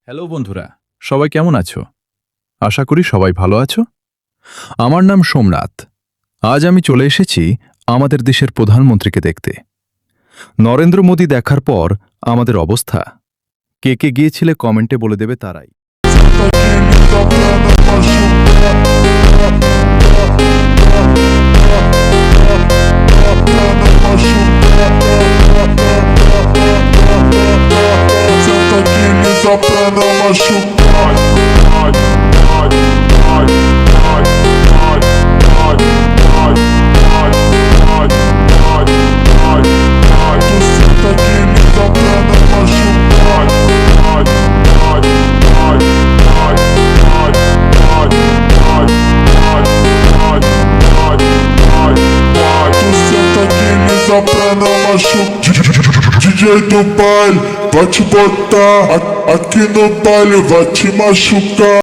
হ্যালো বন্ধুরা, সবাই কেমন আছো? আশা করি সবাই ভালো আছো। আমার নাম সোমনাথ। আজ আমি চলে এসেছি আমাদের দেশের প্রধানমন্ত্রীকে দেখতে। নরেন্দ্র মোদী দেখার পর আমাদের অবস্থা, কে কে গিয়েছিলে কমেন্টে বলে দেবে তারাই। Só pra não machucar. Tu senta aqui, só pra não machucar. Tu senta aqui, só pra não machucar. DJ do baile vai te botar aqui no baile, vai te machucar.